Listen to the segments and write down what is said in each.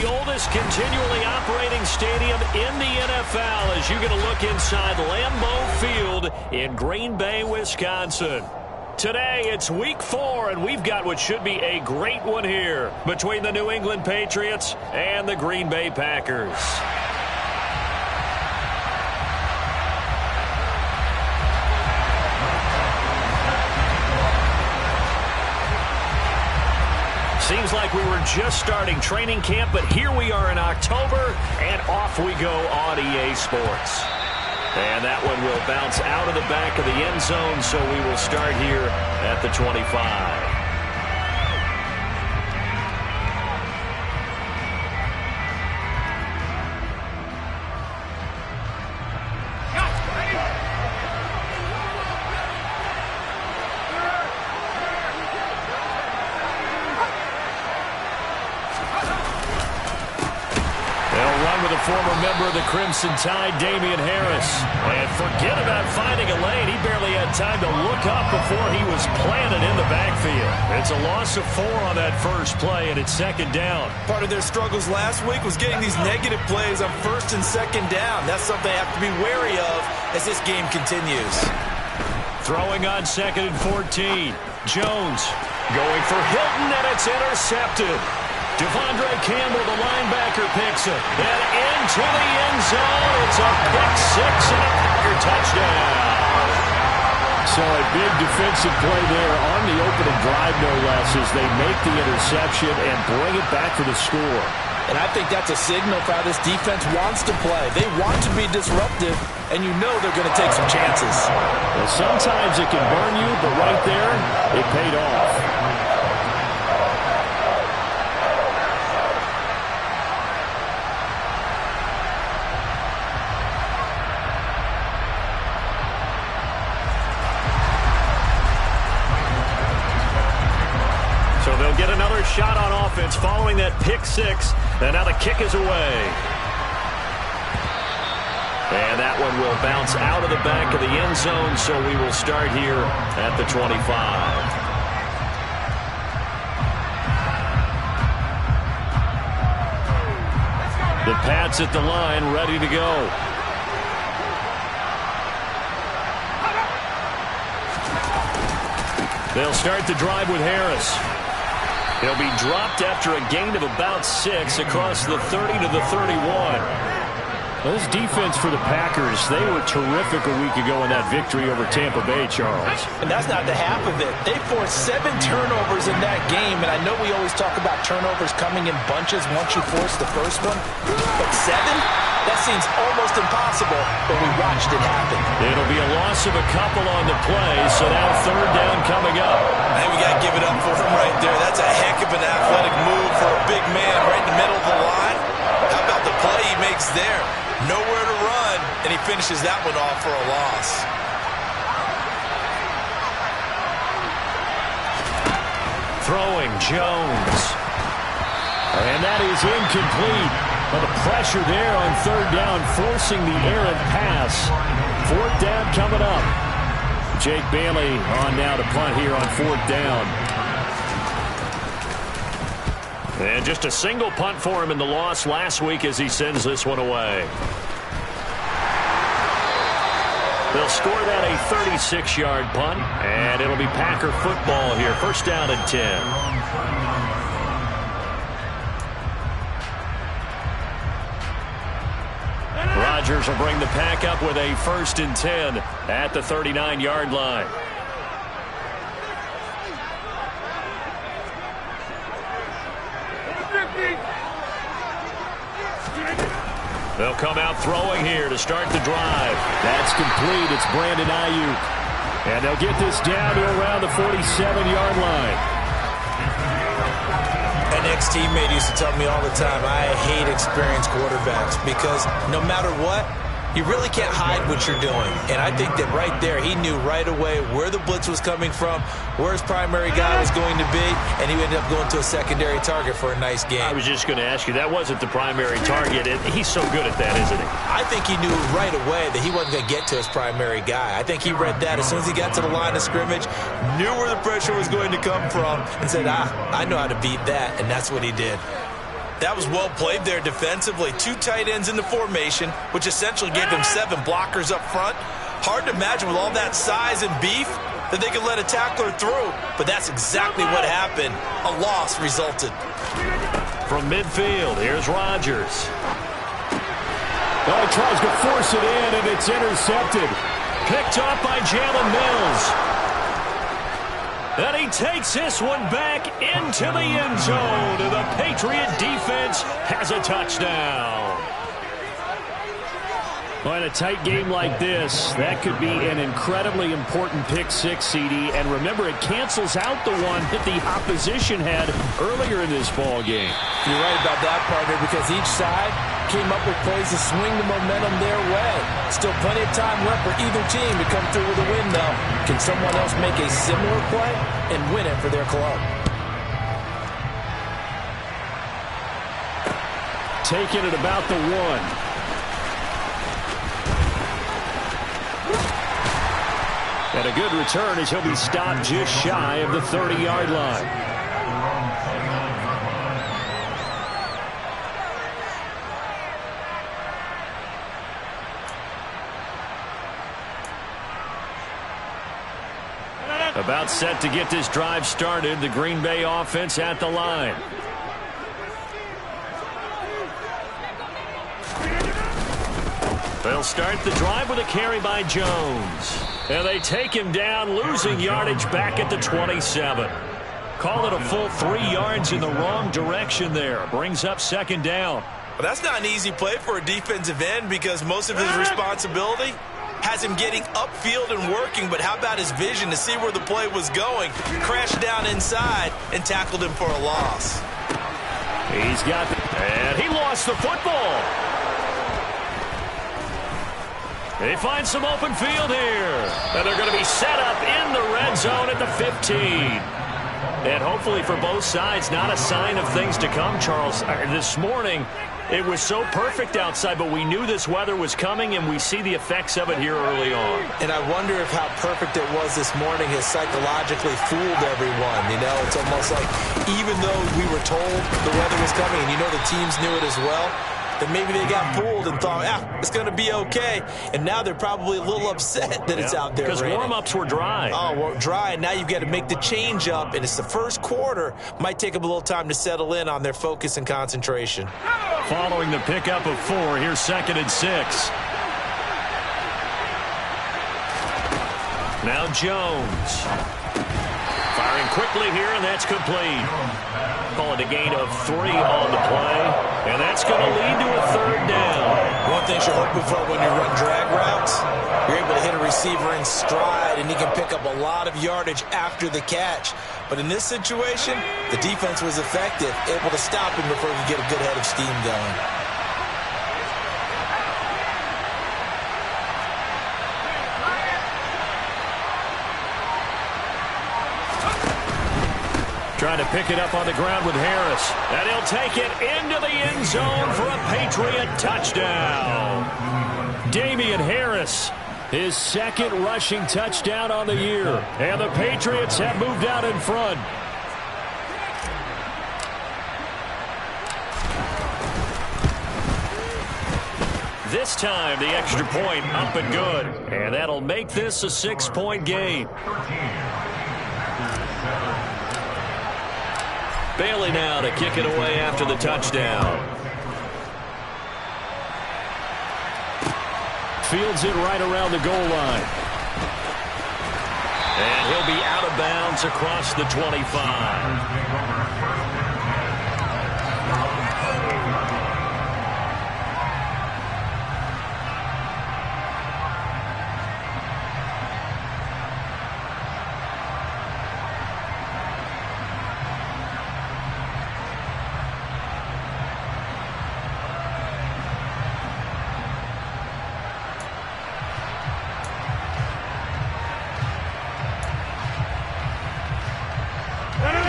the oldest continually operating stadium in the NFL as you get a look inside Lambeau Field in Green Bay, Wisconsin. Today, it's Week 4, and we've got what should be a great one here between the New England Patriots and the Green Bay Packers. Seems like we were just starting training camp, but here we are in October, and off we go on EA Sports. And that one will bounce out of the back of the end zone, so we will start here at the 25. Former member of the Crimson Tide, Damien Harris. And forget about finding a lane. He barely had time to look up before he was planted in the backfield. It's a loss of 4 on that first play, and it's second down. Part of their struggles last week was getting these negative plays on first and second down. That's something they have to be wary of as this game continues. Throwing on second and 14. Jones going for Hilton, and it's intercepted. Devondre Campbell, the linebacker, picks it. And into the end zone. It's a pick-6 and a Packer touchdown. So a big defensive play there on the opening drive, no less, as they make the interception and bring it back for the score. And I think that's a signal for how this defense wants to play. They want to be disruptive, and you know they're going to take some chances. Well, sometimes it can burn you, but right there, it paid off. Get another shot on offense following that pick-6, and now the kick is away. And that one will bounce out of the back of the end zone, so we will start here at the 25. The Pats at the line, ready to go. They'll start the drive with Harris. He'll be dropped after a gain of about 6 across the 30 to the 31. Well, this defense for the Packers, they were terrific a week ago in that victory over Tampa Bay, Charles. And that's not the half of it. They forced 7 turnovers in that game, and I know we always talk about turnovers coming in bunches once you force the first one, but 7? That seems almost impossible, but we watched it happen. It'll be a loss of a couple on the play, so now third down coming up. Hey, we got to give it up for him right there. That's a heck of an athletic move for a big man right in the middle of the line. How about the play he makes there? Nowhere to run, and he finishes that one off for a loss. Throwing Jones. And that is incomplete. But the pressure there on third down, forcing the errant pass. Fourth down coming up. Jake Bailey on now to punt here on fourth down. And just a single punt for him in the loss last week as he sends this one away. They'll score that a 36-yard punt, and it'll be Packer football here. First down and 10. Rodgers will bring the Pack up with a first and 10 at the 39-yard line. They'll come out throwing here to start the drive. That's complete. It's Brandon Ayuk. And they'll get this down to around the 47-yard line. An ex-teammate used to tell me all the time, I hate experienced quarterbacks because no matter what, you really can't hide what you're doing. And I think that right there, he knew right away where the blitz was coming from, where his primary guy was going to be, and he ended up going to a secondary target for a nice game. I was just going to ask you, that wasn't the primary target. He's so good at that, isn't he? I think he knew right away that he wasn't going to get to his primary guy. I think he read that as soon as he got to the line of scrimmage, knew where the pressure was going to come from, and said, I know how to beat that, and that's what he did. That was well played there defensively. 2 tight ends in the formation, which essentially gave them 7 blockers up front. Hard to imagine with all that size and beef that they could let a tackler through, but that's exactly what happened. A loss resulted. From midfield, here's Rodgers. Oh, he tries to force it in, and it's intercepted. Picked off by Jalen Mills. And he takes this one back into the end zone. And the Patriot defense has a touchdown. Well, in a tight game like this, that could be an incredibly important pick-6, CD. And remember, it cancels out the one that the opposition had earlier in this ball game. You're right about that, partner, because each side came up with plays to swing the momentum their way. Still plenty of time left for either team to come through with a win, though. Can someone else make a similar play and win it for their club? Taking it about the 1. And a good return as he'll be stopped just shy of the 30-yard line. About set to get this drive started. The Green Bay offense at the line. They'll start the drive with a carry by Jones. And they take him down, losing yardage back at the 27. Call it a full 3 yards in the wrong direction there. Brings up 2nd down. Well, that's not an easy play for a defensive end because most of his responsibility has him getting upfield and working, but how about his vision to see where the play was going? Crashed down inside and tackled him for a loss. He's got and he lost the football. They find some open field here. And they're going to be set up in the red zone at the 15. And hopefully for both sides, not a sign of things to come, Charles. This morning, it was so perfect outside, but we knew this weather was coming, and we see the effects of it here early on. And I wonder if how perfect it was this morning has psychologically fooled everyone. You know, it's almost like even though we were told the weather was coming, and you know the teams knew it as well, that maybe they got fooled and thought, it's going to be okay. And now they're probably a little upset that it's out there because warm-ups were dry. Oh, well, dry, and now you've got to make the change up, and it's the first quarter. Might take them a little time to settle in on their focus and concentration. Following the pickup of 4, here's 2nd and 6. Now Jones. Firing quickly here, and that's complete. Call it a gain of 3 on the play, and that's going to lead to a 3rd down. One thing you're hoping for when you run drag routes, you're able to hit a receiver in stride, and he can pick up a lot of yardage after the catch. But in this situation, the defense was effective, able to stop him before he could get a good head of steam going. Trying to pick it up on the ground with Harris. And he'll take it into the end zone for a Patriot touchdown. Damian Harris, his 2nd rushing touchdown on the year. And the Patriots have moved out in front. This time, the extra point up and good. And that'll make this a 6-point game. Bailey now to kick it away after the touchdown. Fields it right around the goal line. And he'll be out of bounds across the 25.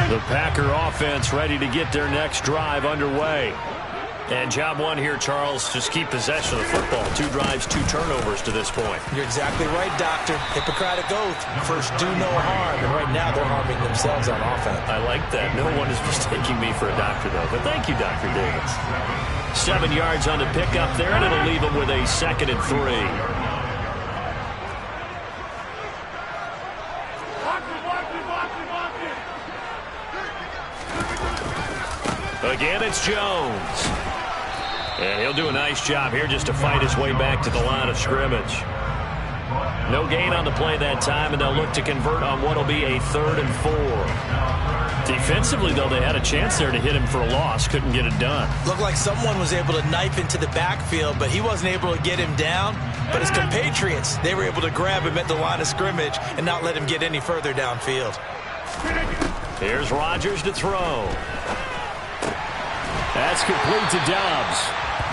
The Packer offense ready to get their next drive underway. And job one here, Charles, just keep possession of the football. 2 drives, 2 turnovers to this point. You're exactly right, Doctor. Hippocratic oath. First, do no harm. And right now, they're harming themselves on offense. I like that. No one is mistaking me for a doctor, though. But thank you, Dr. Davis. 7 yards on the pickup there, and it'll leave them with a 2nd and 3. Again, it's Jones. And he'll do a nice job here just to fight his way back to the line of scrimmage. No gain on the play that time, and they'll look to convert on what will be a 3rd and 4. Defensively, though, they had a chance there to hit him for a loss. Couldn't get it done. Looked like someone was able to knife into the backfield, but he wasn't able to get him down. But his compatriots, they were able to grab him at the line of scrimmage and not let him get any further downfield. Here's Rodgers to throw. That's complete to Dobbs.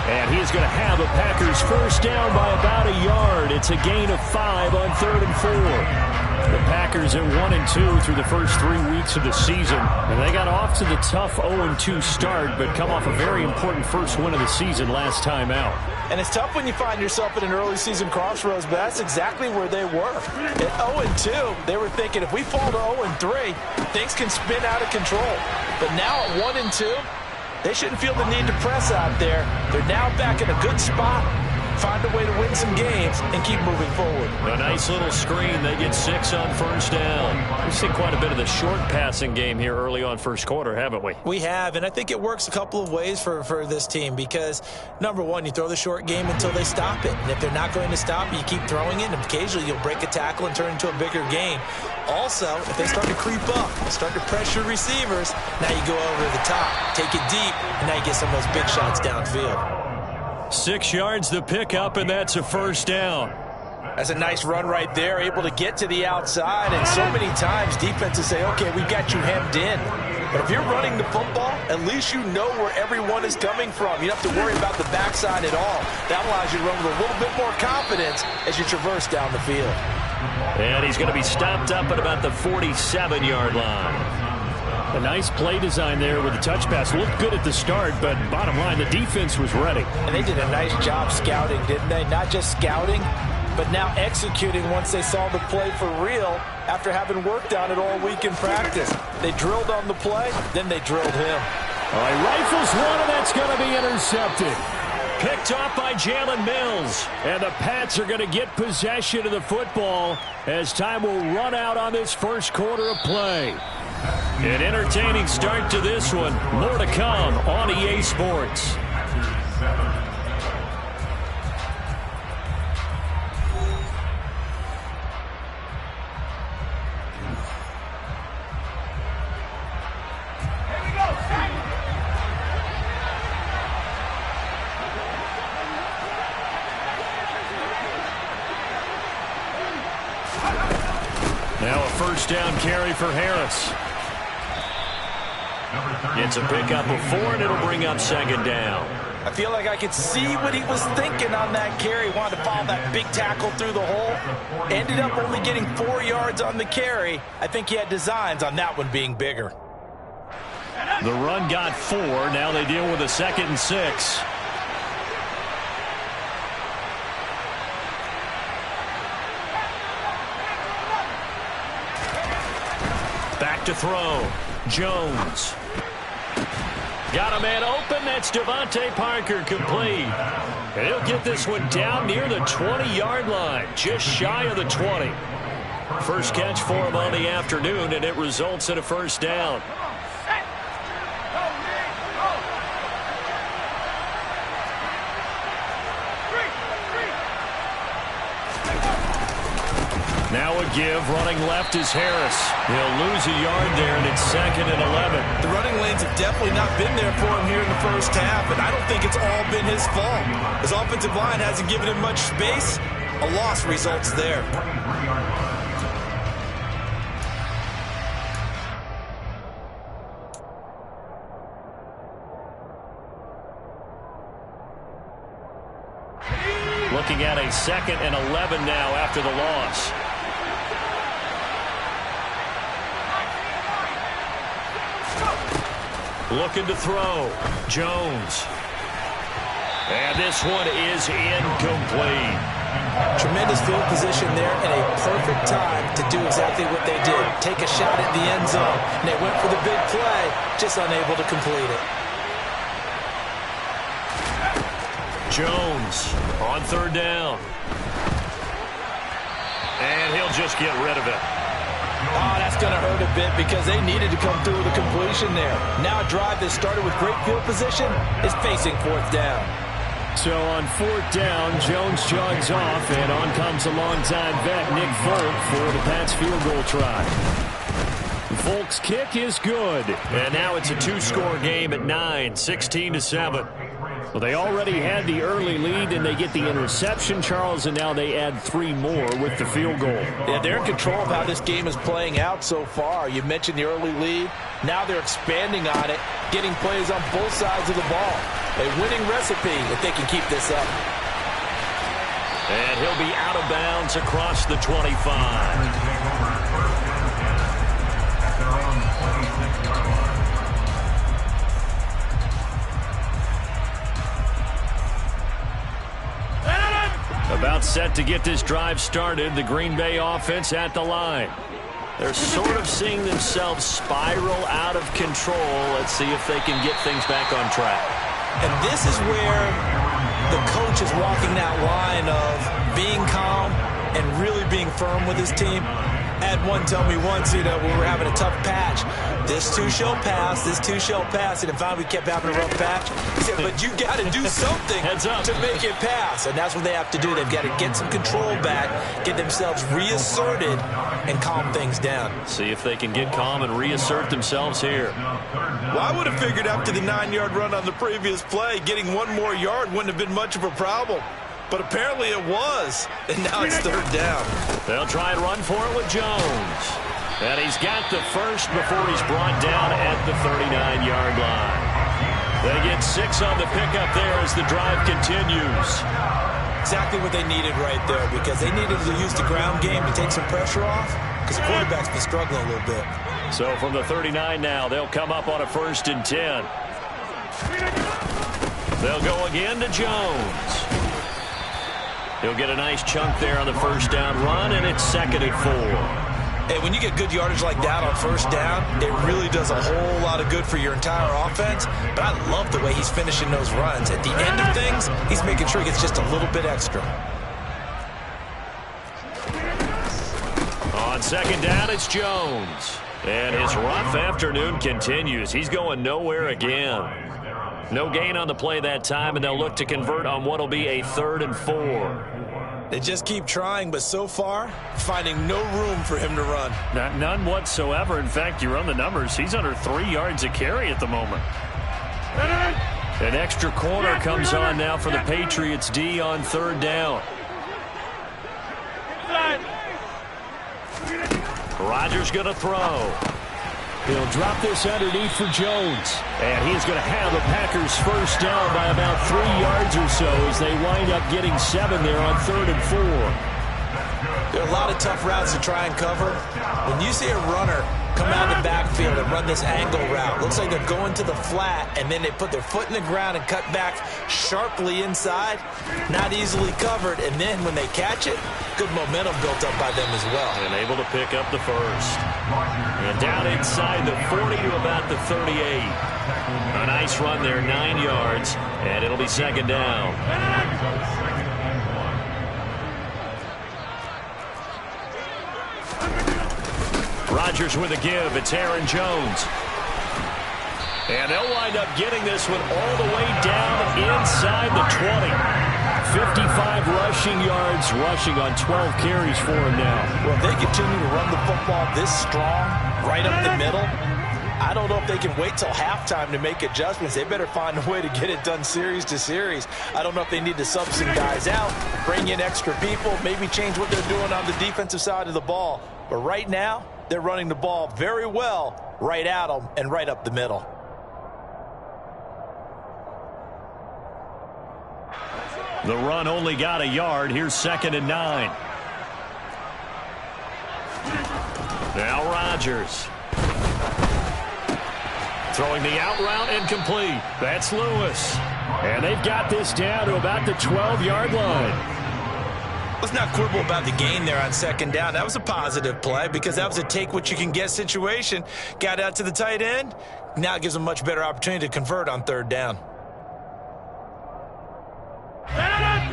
And he's going to have a Packers first down by about a yard. It's a gain of 5 on 3rd and 4. The Packers at 1-2 through the first 3 weeks of the season. And they got off to the tough 0-2 start, but come off a very important first win of the season last time out. And it's tough when you find yourself at an early season crossroads, but that's exactly where they were. At 0-2, they were thinking if we fall to 0-3, things can spin out of control. But now at 1-2, they shouldn't feel the need to press out there. They're now back in a good spot. Find a way to win some games and keep moving forward. A nice little screen. They get 6 on first down. We've seen quite a bit of the short passing game here early on first quarter, haven't we? We have, and I think it works a couple of ways for this team because, number one, you throw the short game until they stop it. And if they're not going to stop it, you keep throwing it, and occasionally you'll break a tackle and turn it into a bigger gain. Also, if they start to creep up, start to pressure receivers, now you go over the top, take it deep, and now you get some of those big shots downfield. 6 yards the pickup, and that's a first down. That's a nice run right there, able to get to the outside, and so many times defenses say, okay, we've got you hemmed in. But if you're running the football, at least you know where everyone is coming from. You don't have to worry about the backside at all. That allows you to run with a little bit more confidence as you traverse down the field. And he's going to be stopped up at about the 47-yard line. A nice play design there with the touch pass. Looked good at the start, but bottom line, the defense was ready. And they did a nice job scouting, didn't they? Not just scouting, but now executing once they saw the play for real after having worked on it all week in practice. They drilled on the play, then they drilled him. All right, rifles one, and that's going to be intercepted. Picked off by Jalen Mills. And the Pats are going to get possession of the football as time will run out on this first quarter of play. An entertaining start to this one. More to come on EA Sports. Now a first down carry for Harris. It's a pickup of 4, and it'll bring up second down. I feel like I could see what he was thinking on that carry. Wanted to follow that big tackle through the hole. Ended up only getting 4 yards on the carry. I think he had designs on that one being bigger. The run got 4. Now they deal with a 2nd and 6. Back to throw. Jones. Got a man open. That's Devontae Parker, complete. And he'll get this one down near the 20-yard line, just shy of the 20. First catch for him on the afternoon, and it results in a first down. Now a give. Running left is Harris. He'll lose a yard there, and it's 2nd and 11. The running lanes have definitely not been there for him here in the first half, and I don't think it's all been his fault. His offensive line hasn't given him much space. A loss results there. Looking at a 2nd and 11 now after the loss. Looking to throw. Jones. And this one is incomplete. Tremendous field position there and a perfect time to do exactly what they did. Take a shot at the end zone. And they went for the big play, just unable to complete it. Jones on third down. And he'll just get rid of it. Oh, that's going to hurt a bit because they needed to come through with a completion there. Now a drive that started with great field position is facing fourth down. So on fourth down, Jones jogs off, and on comes a longtime vet, Nick Folk, for the Pats field goal try. Folk's kick is good. And now it's a two-score game at 9, 16-7. Well, they already had the early lead, and they get the interception, Charles, and now they add 3 more with the field goal. Yeah, they're in control of how this game is playing out so far. You mentioned the early lead. Now they're expanding on it, getting plays on both sides of the ball. A winning recipe if they can keep this up. And he'll be out of bounds across the 25. About set to get this drive started, the Green Bay offense at the line. They're sort of seeing themselves spiral out of control. Let's see if they can get things back on track. And this is where the coach is walking that line of being calm and really being firm with his team. I had one tell me once, when we were having a tough patch, this too shall pass, this too shall pass. And finally we kept having a rough patch. He said, but you got to do something to make it pass. And that's what they have to do. They've got to get some control back, get themselves reasserted, and calm things down. See if they can get calm and reassert themselves here. Well, I would have figured after the 9-yard run on the previous play, getting one more yard wouldn't have been much of a problem. But apparently it was. And now it's third down. They'll try and run for it with Jones. And he's got the first before he's brought down at the 39-yard line. They get 6 on the pickup there as the drive continues. Exactly what they needed right there, because they needed to use the ground game to take some pressure off, because the quarterback's been struggling a little bit. So from the 39 now, they'll come up on a 1st and 10. They'll go again to Jones. He'll get a nice chunk there on the first down run, and it's 2nd and 4. Hey, when you get good yardage like that on first down, it really does a whole lot of good for your entire offense. But I love the way he's finishing those runs. At the end of things, he's making sure he gets just a little bit extra. On 2nd down, it's Jones. And his rough afternoon continues. He's going nowhere again. No gain on the play that time, and they'll look to convert on what will be a 3rd and 4. They just keep trying, but so far, finding no room for him to run. None whatsoever. In fact, you run the numbers. He's under 3 yards a carry at the moment. An extra corner comes on now for the Patriots D on 3rd down. Rodgers going to throw. He'll drop this underneath for Jones. And he's going to have the Packers first down by about 3 yards or so as they wind up getting 7 there on 3rd and 4. There are a lot of tough routes to try and cover. When you see a runner come out of the backfield and run this angle route, looks like they're going to the flat, and then they put their foot in the ground and cut back sharply inside, not easily covered, and then when they catch it, good momentum built up by them as well. And able to pick up the first. And down inside the 40 to about the 38. A nice run there, 9 yards, and it'll be 2nd down. Rodgers with a give. It's Aaron Jones. And they'll wind up getting this one all the way down inside the 20. 55 rushing yards, rushing on 12 carries for him now. Well, if they continue to run the football this strong, right up the middle, I don't know if they can wait till halftime to make adjustments. They better find a way to get it done series to series. I don't know if they need to sub some guys out, bring in extra people, maybe change what they're doing on the defensive side of the ball. But right now, they're running the ball very well right at them and right up the middle. The run only got a yard. Here's 2nd and 9. Now Rodgers. Throwing the out route incomplete. That's Lewis. And they've got this down to about the 12-yard line. Let's not quibble about the gain there on second down. That was a positive play because that was a take-what-you-can-get situation. Got out to the tight end. Now it gives them a much better opportunity to convert on third down.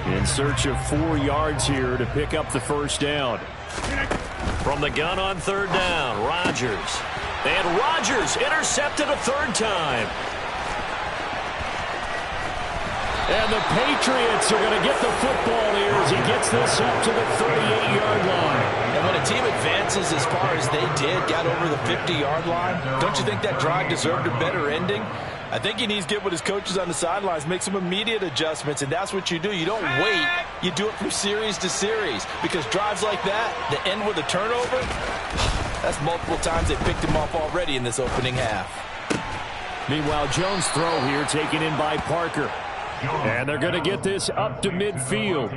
In search of 4 yards here to pick up the first down. From the gun on third down, Rodgers. And Rodgers intercepted a third time. And the Patriots are going to get the football here as he gets this up to the 38-yard line. And when a team advances as far as they did, got over the 50-yard line, don't you think that drive deserved a better ending? I think he needs to get with his coaches on the sidelines, make some immediate adjustments, and that's what you do. You don't wait. You do it from series to series because drives like that, that end with a turnover, that's multiple times they picked him off already in this opening half. Meanwhile, Jones' throw here taken in by Parker. And they're going to get this up to midfield.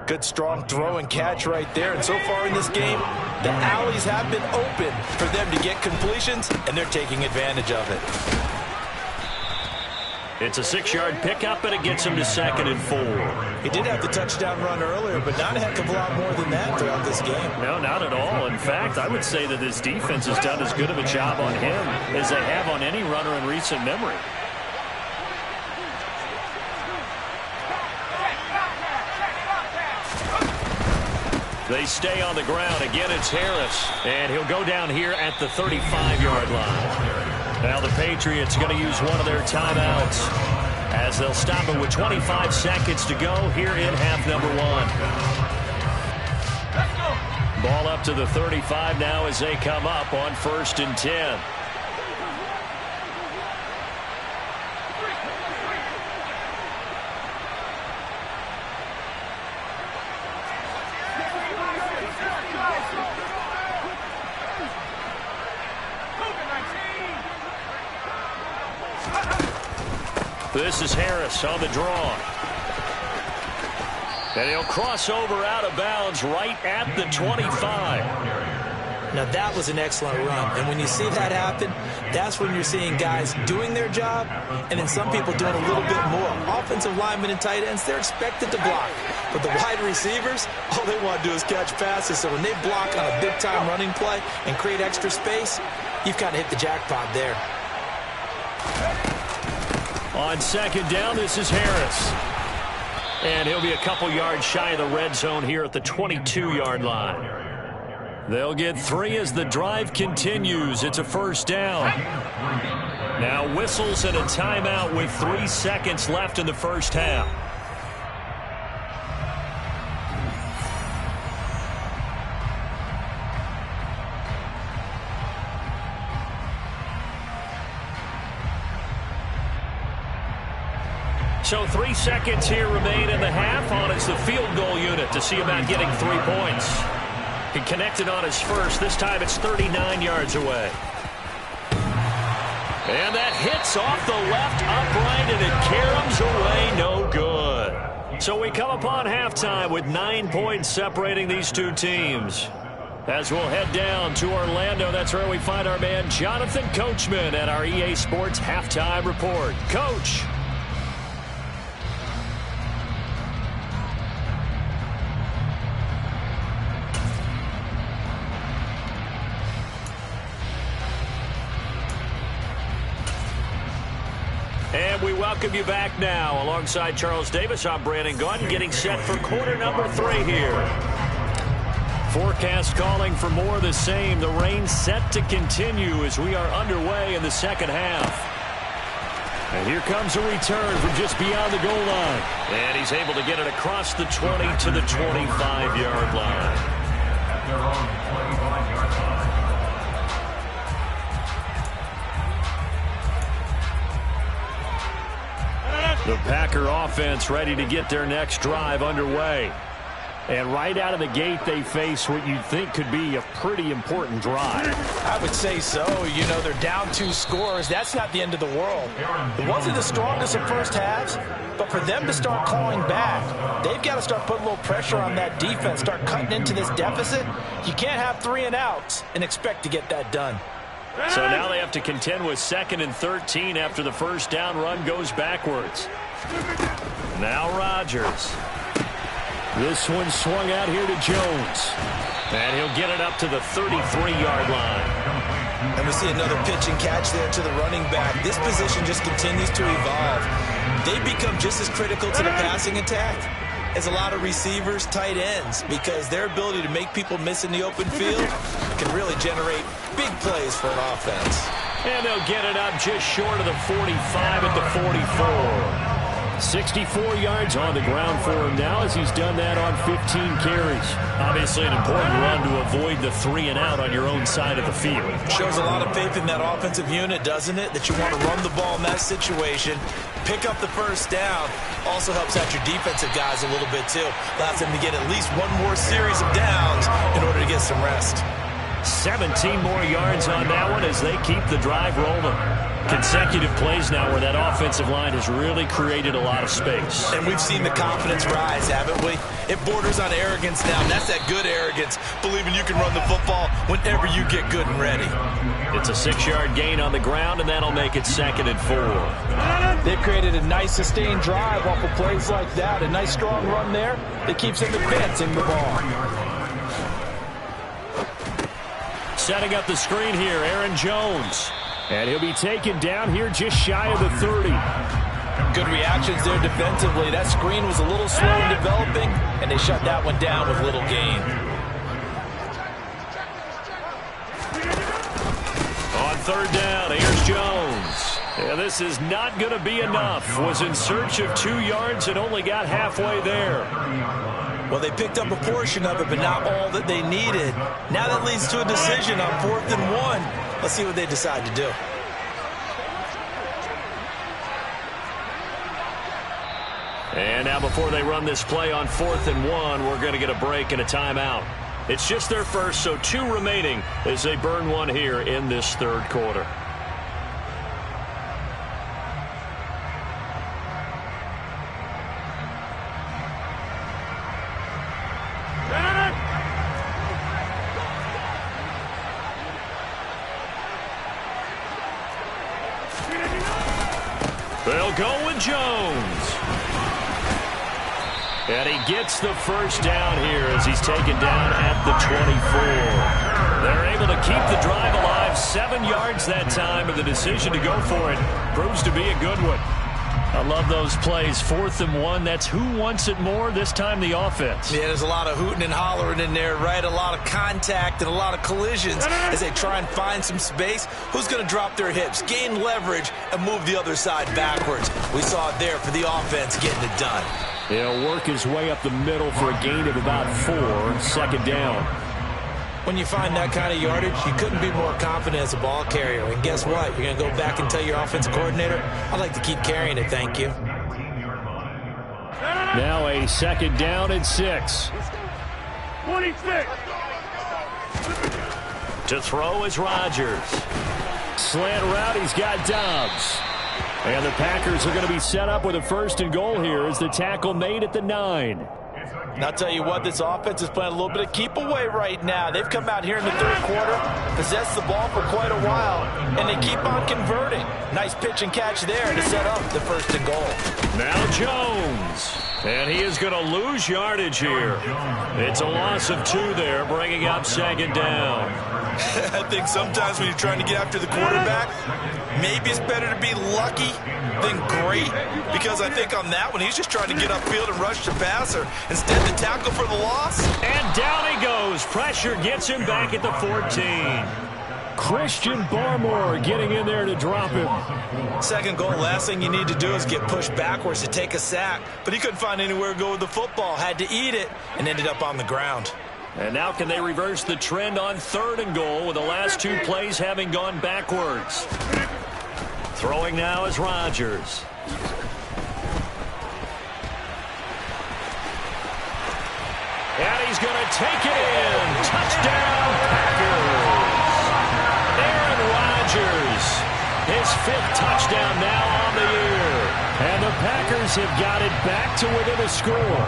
Good, strong throw and catch right there. And so far in this game, the alleys have been open for them to get completions, and they're taking advantage of it. It's a 6-yard pickup, and it gets him to 2nd and 4. He did have the touchdown run earlier, but not a heck of a lot more than that throughout this game. No, not at all. In fact, I would say that this defense has done as good of a job on him as they have on any runner in recent memory. They stay on the ground. Again, it's Harris. And he'll go down here at the 35-yard line. Now the Patriots going to use one of their timeouts as they'll stop it with 25 seconds to go here in half number 1. Ball up to the 35 now as they come up on 1st and 10. This is Harris on the draw. And he'll cross over out of bounds right at the 25. Now that was an excellent run. And when you see that happen, that's when you're seeing guys doing their job and then some people doing a little bit more. Offensive linemen and tight ends, they're expected to block. But the wide receivers, all they want to do is catch passes. So when they block on a big-time running play and create extra space, you've kind of hit the jackpot there. On 2nd down, this is Harris. And he'll be a couple yards shy of the red zone here at the 22-yard line. They'll get 3 as the drive continues. It's a 1st down. Now whistles and a timeout with 3 seconds left in the first half. So 3 seconds here remain in the half. On it's the field goal unit to see about getting 3 points. He connected on his first. This time it's 39 yards away. And that hits off the left upright, and it caroms away no good. So we come upon halftime with 9 points separating these two teams. As we'll head down to Orlando, that's where we find our man Jonathan Coachman at our EA Sports Halftime Report. Coach. And we welcome you back now. Alongside Charles Davis, I'm Brandon Gaudin, getting set for quarter number 3 here. Forecast calling for more of the same. The rain set to continue as we are underway in the second half. And here comes a return from just beyond the goal line. And he's able to get it across the 20 to the 25-yard line. The Packer offense ready to get their next drive underway. And right out of the gate, they face what you'd think could be a pretty important drive. I would say so. You know, they're down 2 scores. That's not the end of the world. It wasn't the strongest of first halves, but for them to start clawing back, they've got to start putting a little pressure on that defense, start cutting into this deficit. You can't have 3 and outs and expect to get that done. So now they have to contend with 2nd and 13 after the first down run goes backwards. Now Rodgers. This one swung out here to Jones. And he'll get it up to the 33-yard line. And we see another pitch and catch there to the running back. This position just continues to evolve. They become just as critical to the passing attack as a lot of receivers, tight ends, because their ability to make people miss in the open field can really generate big plays for an offense. And they'll get it up just short of the 45 at the 44. 64 yards on the ground for him now as he's done that on 15 carries. Obviously an important run to avoid the 3-and-out on your own side of the field. Shows a lot of faith in that offensive unit, doesn't it? That you want to run the ball in that situation, pick up the first down. Also helps out your defensive guys a little bit too. Allows them to get at least one more series of downs in order to get some rest. 17 more yards on that one as they keep the drive rolling. Consecutive plays now where that offensive line has really created a lot of space. And we've seen the confidence rise, haven't we? It borders on arrogance now, and that's that good arrogance, believing you can run the football whenever you get good and ready. It's a 6-yard gain on the ground, and that'll make it 2nd and 4. They've created a nice sustained drive off of plays like that. A nice strong run there that keeps them advancing the ball. Setting up the screen here, Aaron Jones. And he'll be taken down here just shy of the 30. Good reactions there defensively. That screen was a little slow in developing, and they shut that one down with little gain. On 3rd down, here's Jones. Yeah, this is not going to be enough. Was in search of 2 yards and only got halfway there. Well, they picked up a portion of it, but not all that they needed. Now that leads to a decision on 4th and 1. Let's see what they decide to do. And now before they run this play on 4th and 1, we're going to get a break and a timeout. It's just their first, so 2 remaining as they burn one here in this 3rd quarter. They'll go with Jones. And he gets the first down here as he's taken down at the 24. They're able to keep the drive alive. 7 yards that time, and the decision to go for it proves to be a good one. I love those plays. 4th and 1. That's who wants it more. This time the offense. Yeah, there's a lot of hooting and hollering in there, right? A lot of contact and a lot of collisions as they try and find some space. Who's going to drop their hips, gain leverage, and move the other side backwards? We saw it there for the offense getting it done. He'll work his way up the middle for a gain of about 4. 2nd down. When you find that kind of yardage, you couldn't be more confident as a ball carrier. And guess what? You're going to go back and tell your offensive coordinator, I'd like to keep carrying it, thank you. Now a 2nd down and 6. 26. To throw is Rodgers. Slant route, he's got Dobbs. And the Packers are going to be set up with a 1st and goal here as the tackle made at the 9. And I'll tell you what, this offense is playing a little bit of keep away right now. They've come out here in the 3rd quarter, possessed the ball for quite a while, and they keep on converting. Nice pitch and catch there to set up the 1st and goal. Now Jones. And he is going to lose yardage here. It's a loss of 2 there, bringing up 2nd down. I think sometimes when you're trying to get after the quarterback, maybe it's better to be lucky than great, because I think on that one, he's just trying to get upfield and rush the passer. Instead, the tackle for the loss. And down he goes. Pressure gets him back at the 14. Christian Barmore getting in there to drop him. 2nd goal, last thing you need to do is get pushed backwards to take a sack. But he couldn't find anywhere to go with the football, had to eat it, and ended up on the ground. And now can they reverse the trend on 3rd and goal with the last 2 plays having gone backwards? Throwing now is Rodgers. And he's going to take it in. Touchdown, Packers. Aaron Rodgers, his 5th touchdown now on the year. And the Packers have got it back to within a score.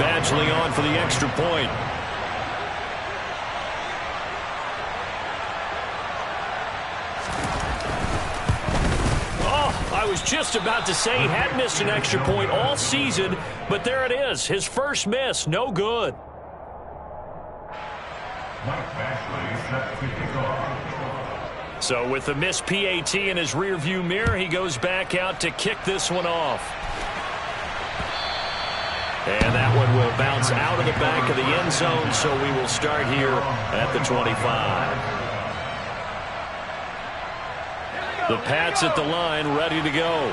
Badgley on for the extra point. was just about to say he had missed an extra point all season, but there it is. His first miss, no good. So with the missed PAT in his rearview mirror, he goes back out to kick this one off. And that one will bounce out of the back of the end zone, so we will start here at the 25. The Pats at the line, ready to go.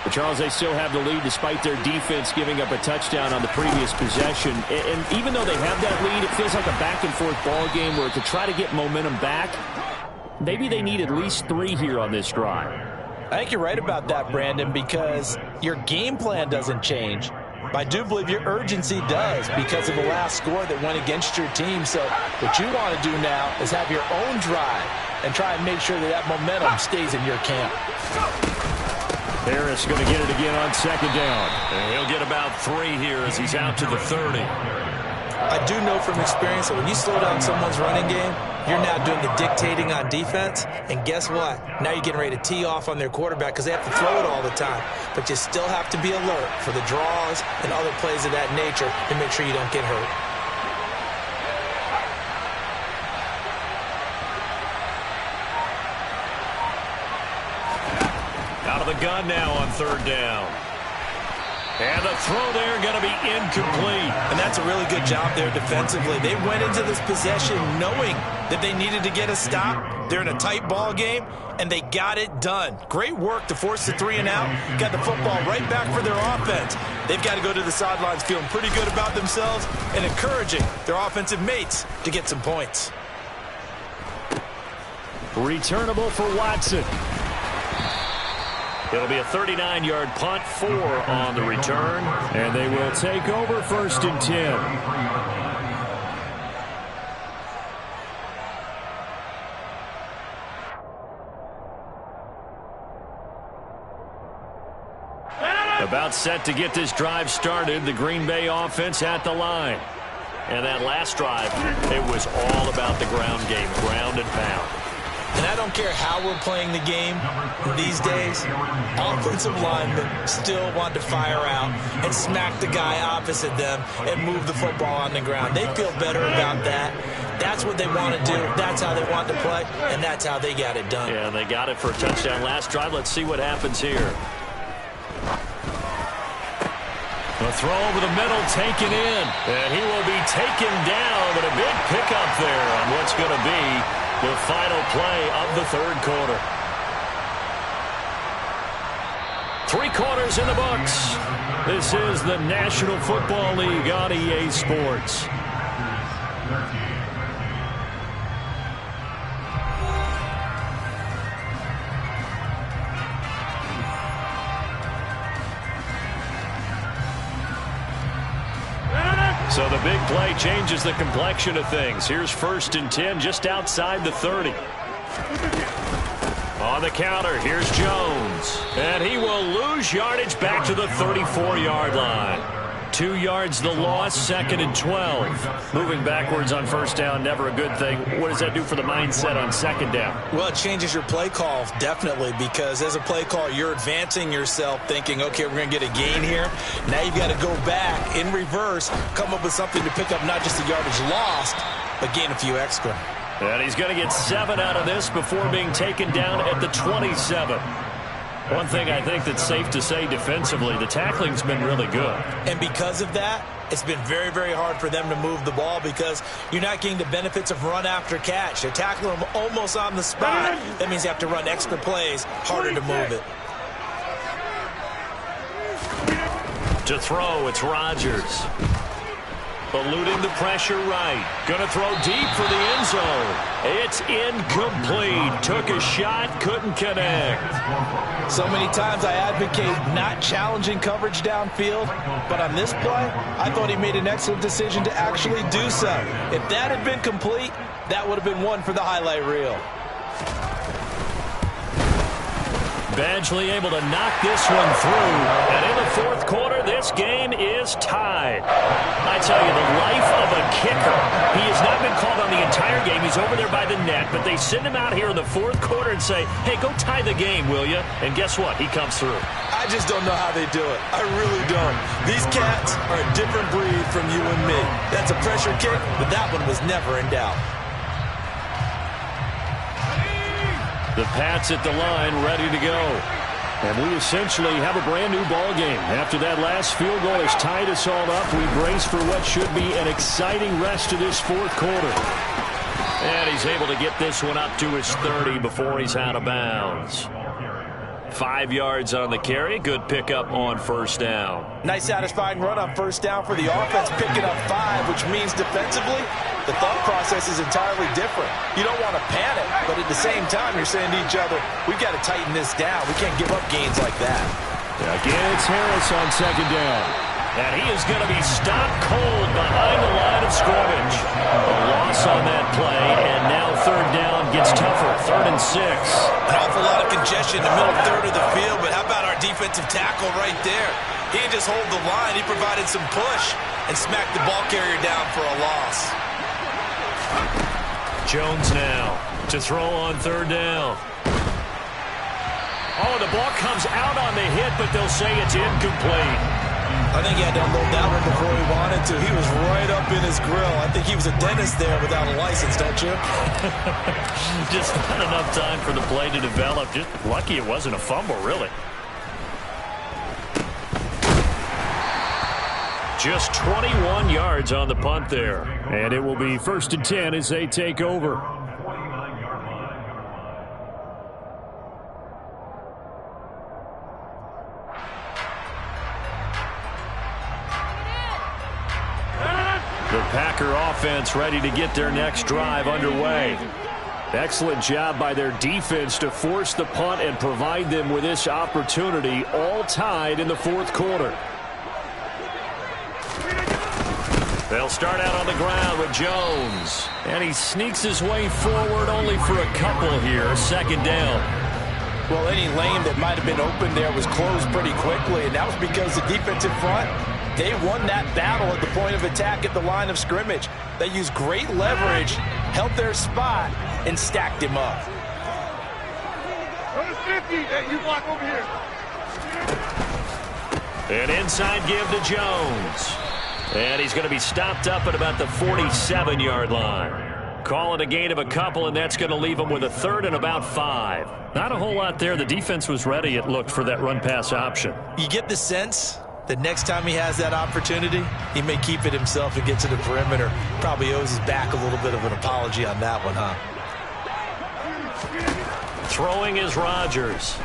But Charles, they still have the lead despite their defense giving up a touchdown on the previous possession. And even though they have that lead, it feels like a back-and-forth ball game where to try to get momentum back, maybe they need at least 3 here on this drive. I think you're right about that, Brandon, because your game plan doesn't change. But I do believe your urgency does because of the last score that went against your team. So what you want to do now is have your own drive and try and make sure that that momentum stays in your camp. Harris going to get it again on second down. And he'll get about 3 here as he's out to the 30. I do know from experience that when you slow down someone's running game, you're now doing the dictating on defense. And guess what? Now you're getting ready to tee off on their quarterback because they have to throw it all the time. But you still have to be alert for the draws and other plays of that nature to make sure you don't get hurt. Out of the gun now on third down. And the throw there going to be incomplete. And that's a really good job there defensively. They went into this possession knowing that they needed to get a stop. They're in a tight ball game, and they got it done. Great work to force the 3 and out. Got the football right back for their offense. They've got to go to the sidelines feeling pretty good about themselves and encouraging their offensive mates to get some points. Returnable for Watson. It'll be a 39-yard punt, 4 on the return. And they will take over 1st and 10. About set to get this drive started, the Green Bay offense at the line. And that last drive, it was all about the ground game, ground and pound. And I don't care how we're playing the game these days, offensive linemen still want to fire out and smack the guy opposite them and move the football on the ground. They feel better about that. That's what they want to do. That's how they want to play, and that's how they got it done. Yeah, they got it for a touchdown last drive. Let's see what happens here. The throw over the middle, taken in. And he will be taken down, but a big pickup there on what's going to be the final play of the third quarter. 3 quarters in the books. This is the National Football League on EA Sports. So the big play changes the complexion of things. Here's 1st and 10 just outside the 30. On the counter, here's Jones. And he will lose yardage back to the 34-yard line. 2 yards the loss, 2nd and 12. Moving backwards on 1st down, never a good thing. What does that do for the mindset on 2nd down? Well, it changes your play call, definitely, because as a play call, you're advancing yourself thinking, okay, we're going to get a gain here. Now you've got to go back in reverse, come up with something to pick up not just the yardage lost, but gain a few extra. And he's going to get 7 out of this before being taken down at the 27. One thing I think that's safe to say defensively, the tackling's been really good. And because of that, it's been very, very hard for them to move the ball because you're not getting the benefits of run after catch. They're tackling them almost on the spot. That means you have to run extra plays, harder to move it. To throw, it's Rodgers. Eluding the pressure right. Gonna throw deep for the end zone. It's incomplete. Took a shot, couldn't connect. So many times I advocate not challenging coverage downfield, but on this play, I thought he made an excellent decision to actually do so. If that had been complete, that would have been one for the highlight reel. Badgley able to knock this one through. And in the fourth quarter, this game is tied. I tell you, the life of a kicker. He has not been called on the entire game. He's over there by the net, but they send him out here in the fourth quarter and say, hey, go tie the game, will you? And guess what? He comes through. I just don't know how they do it. I really don't. These cats are a different breed from you and me. That's a pressure kick, but that one was never in doubt. The Pats at the line, ready to go. And we essentially have a brand-new ball game. After that last field goal has tied us all up, we brace for what should be an exciting rest of this fourth quarter. And he's able to get this one up to his 30 before he's out of bounds. 5 yards on the carry. Good pickup on first down. Nice satisfying run on first down for the offense, picking up 5, which means defensively, the thought process is entirely different. You don't want to panic, but at the same time, you're saying to each other, we've got to tighten this down. We can't give up gains like that. Again, it's Harris on second down. And he is going to be stopped cold behind the line of scrimmage. A loss on that play, and now third down gets tougher. 3rd and 6. An awful lot of congestion in the middle third of the field, but how about our defensive tackle right there? He didn't just hold the line. He provided some push and smacked the ball carrier down for a loss. Jones now to throw on third down. Oh, the ball comes out on the hit, but they'll say it's incomplete. I think he had to unload that one before he wanted to. He was right up in his grill. I think he was a dentist there without a license, don't you? Just not enough time for the play to develop. Just lucky it wasn't a fumble, really. Just 21 yards on the punt there. And it will be 1st and 10 as they take over. The Packer offense ready to get their next drive underway. Excellent job by their defense to force the punt and provide them with this opportunity, all tied in the fourth quarter. They'll start out on the ground with Jones. And he sneaks his way forward only for a couple here. 2nd down. Well, any lane that might have been open there was closed pretty quickly, and that was because the defensive front, they won that battle at the point of attack at the line of scrimmage. They used great leverage, held their spot, and stacked him up. You block over here. An inside give to Jones. And he's going to be stopped up at about the 47-yard line. Call it a gain of a couple, and that's going to leave him with a 3rd and about 5. Not a whole lot there. The defense was ready, it looked, for that run-pass option. You get the sense that next time he has that opportunity, he may keep it himself and get to the perimeter. Probably owes his back a little bit of an apology on that one, huh? Throwing is Rodgers.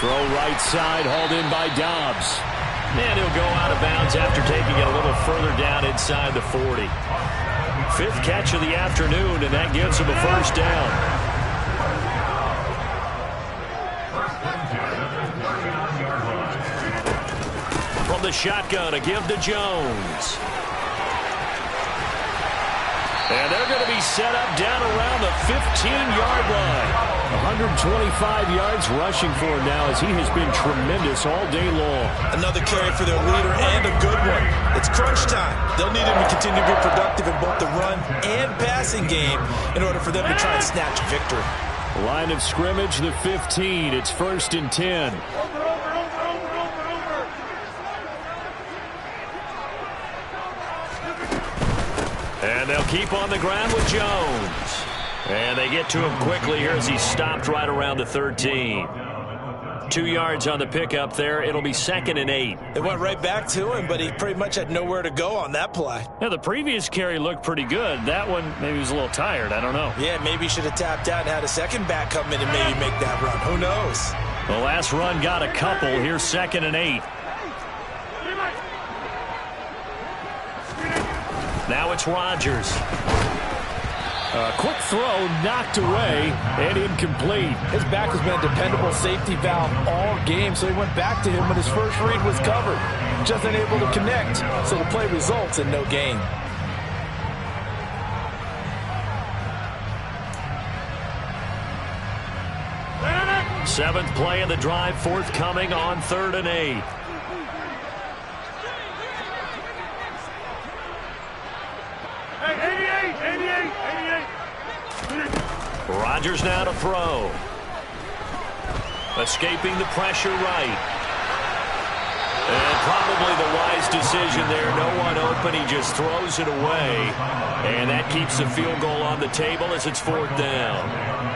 Throw right side, hauled in by Dobbs. And he'll go out of bounds after taking it a little further down inside the 40. 5th catch of the afternoon, and that gives him a first down. From the shotgun, a give to Jones. And they're going to be set up down around the 15-yard line. 125 yards rushing for him now as he has been tremendous all day long. Another carry for their leader and a good one. It's crunch time. They'll need him to continue to be productive in both the run and passing game in order for them to try and snatch a victory. Line of scrimmage, the 15. It's 1st and 10. And they'll keep on the ground with Jones. And they get to him quickly here as he's stopped right around the 13. 2 yards on the pickup there. It'll be 2nd and 8. They went right back to him, but he pretty much had nowhere to go on that play. Yeah, the previous carry looked pretty good. That one, maybe he was a little tired. I don't know. Yeah, maybe he should have tapped out and had a second back come in and maybe make that run. Who knows? The last run got a couple. Here's 2nd and 8. Now it's Rodgers. A quick throw knocked away and incomplete. His back has been a dependable safety valve all game, so he went back to him when his first read was covered. Just unable to connect, so the play results in no gain. Seventh play of the drive forthcoming on 3rd and 8. Hey, 88. Rodgers now to throw. Escaping the pressure right. And probably the wise decision there. No one open. He just throws it away. And that keeps the field goal on the table as it's 4th down.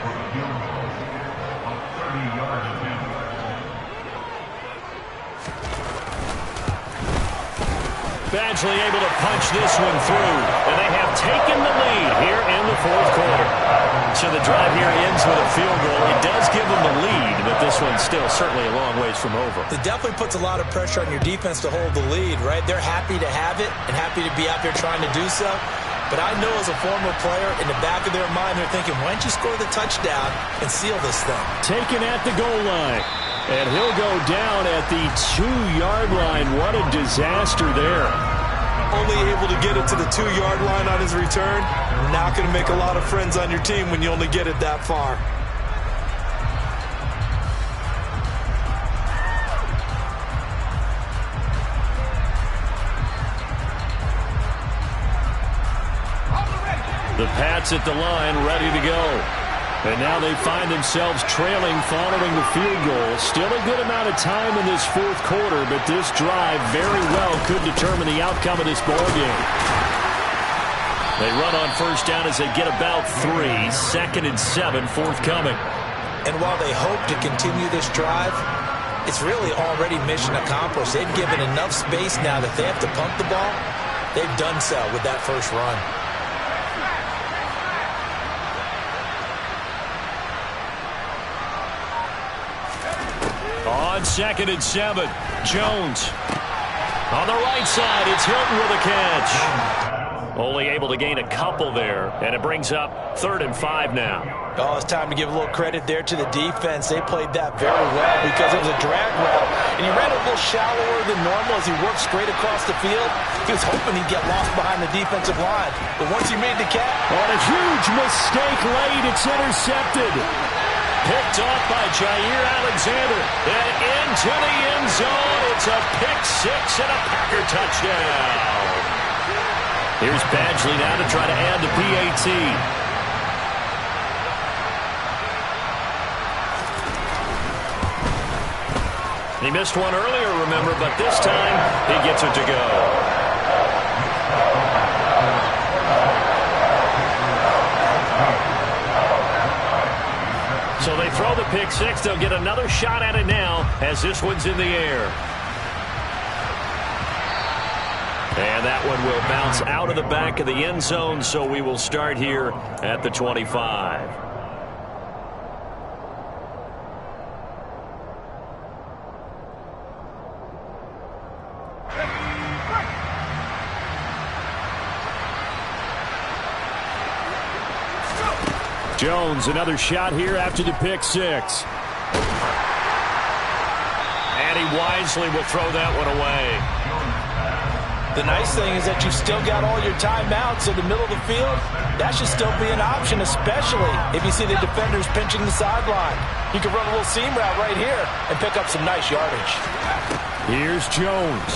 Badgley able to punch this one through. And they have taken the lead here in the 4th quarter. So the drive here ends with a field goal. It does give them the lead, but this one's still certainly a long ways from over. It definitely puts a lot of pressure on your defense to hold the lead, right? They're happy to have it and happy to be out there trying to do so. But I know as a former player, in the back of their mind, they're thinking, why don't you score the touchdown and seal this thing? Taken at the goal line. And he'll go down at the 2-yard line. What a disaster there. Only able to get it to the 2-yard line on his return. Not going to make a lot of friends on your team when you only get it that far. The Pats at the line, ready to go. And now they find themselves trailing following the field goal. Still a good amount of time in this 4th quarter, but this drive very well could determine the outcome of this ballgame. They run on 1st down as they get about 3. 2nd and 7 forthcoming. And while they hope to continue this drive, it's really already mission accomplished. They've given enough space now that they have to pump the ball. They've done so with that first run. On 2nd and 7, Jones. On the right side, it's Hilton with a catch. Only able to gain a couple there, and it brings up 3rd and 5 now. Oh, it's time to give a little credit there to the defense. They played that very well because it was a drag route, and he ran a little shallower than normal as he worked straight across the field. He was hoping he'd get lost behind the defensive line, but once he made the catch... On a huge mistake late, it's intercepted. Picked off by Jair Alexander. And into the end zone. It's a pick 6 and a Packer touchdown. Here's Badgley now to try to add the PAT. He missed one earlier, remember, but this time he gets it to go. So they throw the pick 6. They'll get another shot at it now as this one's in the air. And that one will bounce out of the back of the end zone, so we will start here at the 25. Jones, another shot here after the pick 6. And he wisely will throw that one away. The nice thing is that you've still got all your timeouts in the middle of the field. That should still be an option, especially if you see the defenders pinching the sideline. You can run a little seam route right here and pick up some nice yardage. Here's Jones.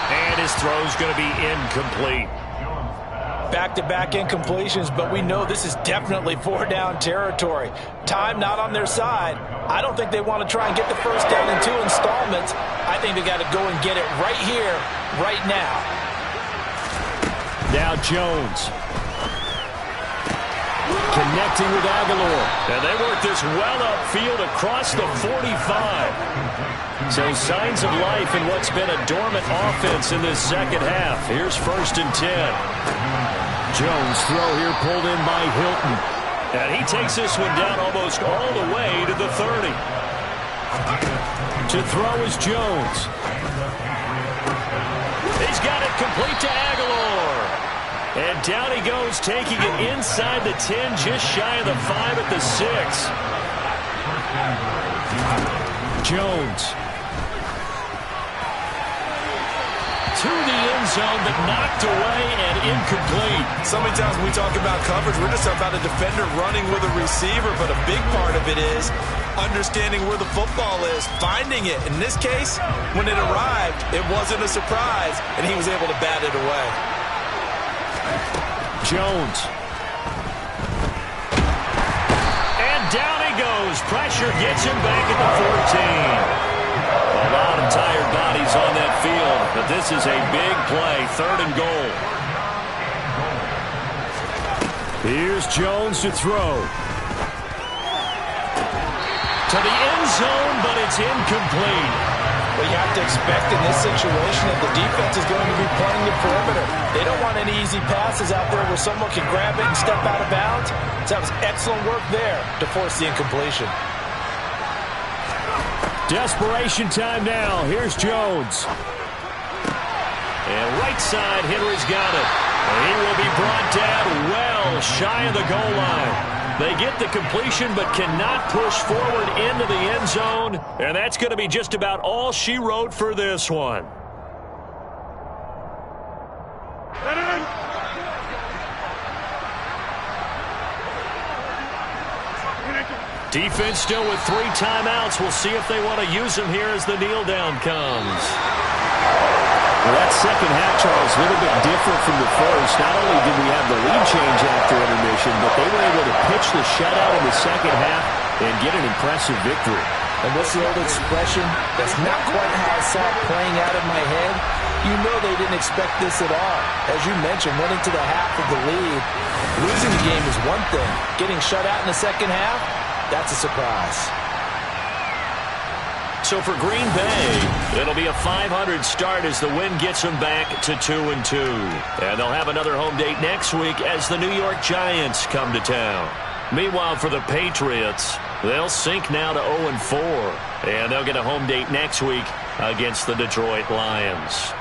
And his throw's going to be incomplete. Back-to-back incompletions, but we know this is definitely 4-down territory. Time not on their side. I don't think they want to try and get the first down in 2 installments. I think they got to go and get it right here, right now. Now Jones. Connecting with Aguilar. And they work this well upfield across the 45. So signs of life in what's been a dormant offense in this second half. Here's 1st and 10. Jones throw here pulled in by Hilton. And he takes this one down almost all the way to the 30. To throw is Jones. He's got it complete to Aguilar. And down he goes, taking it inside the 10, just shy of the 5 at the 6. Jones. to the end zone, but knocked away and incomplete. So many times when we talk about coverage, we're just talking about a defender running with a receiver, but a big part of it is understanding where the football is, finding it. In this case, when it arrived, it wasn't a surprise, and he was able to bat it away. Jones. And down he goes. Pressure gets him back at the 14. A lot of tired bodies on that field, but this is a big play, 3rd and goal. Here's Jones to throw. To the end zone, but it's incomplete. But you have to expect in this situation that the defense is going to be playing the perimeter. They don't want any easy passes out there where someone can grab it and step out of bounds. So that was excellent work there to force the incompletion. Desperation time now. Here's Jones. And right side, Henry's got it. And he will be brought down well shy of the goal line. They get the completion but cannot push forward into the end zone. And that's going to be just about all she wrote for this one. Defense still with 3 timeouts. We'll see if they want to use them here as the kneel down comes. Well, that second half, Charles, a little bit different from the first. Not only did we have the lead change after intermission, but they were able to pitch the shutout in the second half and get an impressive victory. And what's the old expression? That's not quite how I saw it playing out in my head. You know they didn't expect this at all. As you mentioned, went into the half of the lead. Losing the game is one thing. Getting shut out in the second half, that's a surprise. So for Green Bay, it'll be a .500 start as the win gets them back to 2-2. And they'll have another home date next week as the New York Giants come to town. Meanwhile, for the Patriots, they'll sink now to 0-4. And they'll get a home date next week against the Detroit Lions.